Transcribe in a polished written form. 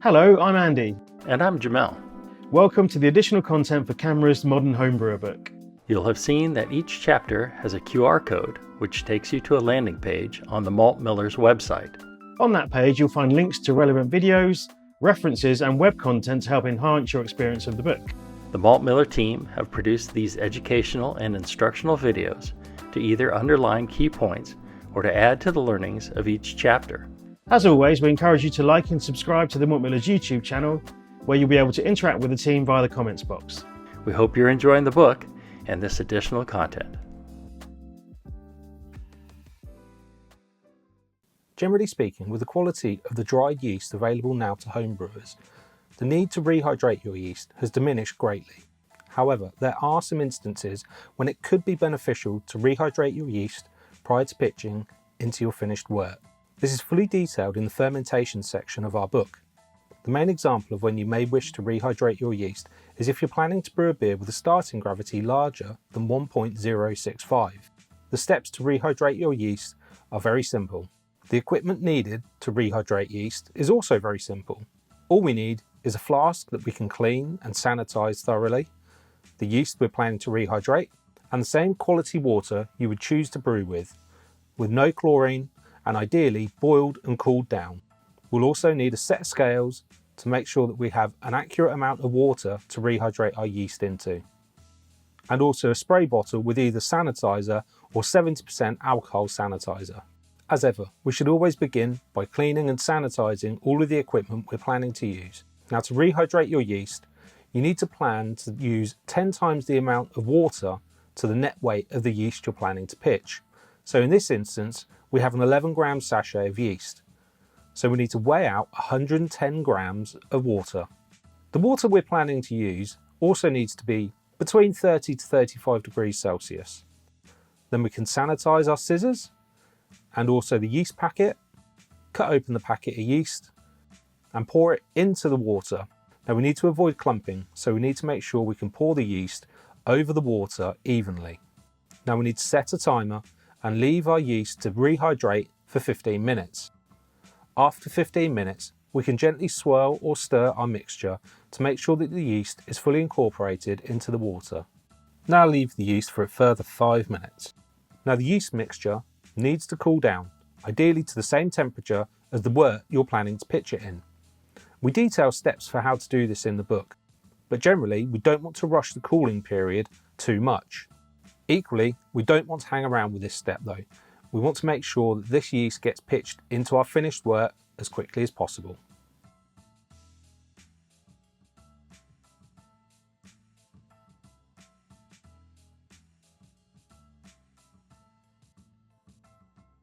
Hello, I'm Andy. And I'm Jamel. Welcome to the additional content for CAMRA's Modern Homebrewer book. You'll have seen that each chapter has a QR code which takes you to a landing page on the Malt Miller's website. On that page, you'll find links to relevant videos, references, and web content to help enhance your experience of the book. The Malt Miller team have produced these educational and instructional videos to either underline key points or to add to the learnings of each chapter. As always, we encourage you to like and subscribe to the Malt Miller's YouTube channel, where you'll be able to interact with the team via the comments box. We hope you're enjoying the book and this additional content. Generally speaking, with the quality of the dried yeast available now to homebrewers, the need to rehydrate your yeast has diminished greatly. However, there are some instances when it could be beneficial to rehydrate your yeast prior to pitching into your finished wort. This is fully detailed in the fermentation section of our book. The main example of when you may wish to rehydrate your yeast is if you're planning to brew a beer with a starting gravity larger than 1.065. The steps to rehydrate your yeast are very simple. The equipment needed to rehydrate yeast is also very simple. All we need is a flask that we can clean and sanitize thoroughly, the yeast we're planning to rehydrate, and the same quality water you would choose to brew with no chlorine, and ideally boiled and cooled down. We'll also need a set of scales to make sure that we have an accurate amount of water to rehydrate our yeast into. And also a spray bottle with either sanitizer or 70% alcohol sanitizer. As ever, we should always begin by cleaning and sanitizing all of the equipment we're planning to use. Now, to rehydrate your yeast, you need to plan to use 10 times the amount of water to the net weight of the yeast you're planning to pitch. So in this instance, we have an 11 gram sachet of yeast. So we need to weigh out 110 grams of water. The water we're planning to use also needs to be between 30 to 35 degrees Celsius. Then we can sanitize our scissors and also the yeast packet, cut open the packet of yeast and pour it into the water. Now we need to avoid clumping, so we need to make sure we can pour the yeast over the water evenly. Now we need to set a timer and leave our yeast to rehydrate for 15 minutes. After 15 minutes, we can gently swirl or stir our mixture to make sure that the yeast is fully incorporated into the water. Now leave the yeast for a further 5 minutes. Now the yeast mixture needs to cool down, ideally to the same temperature as the wort you're planning to pitch it in. We detail steps for how to do this in the book, but generally we don't want to rush the cooling period too much. Equally, we don't want to hang around with this step though. We want to make sure that this yeast gets pitched into our finished wort as quickly as possible.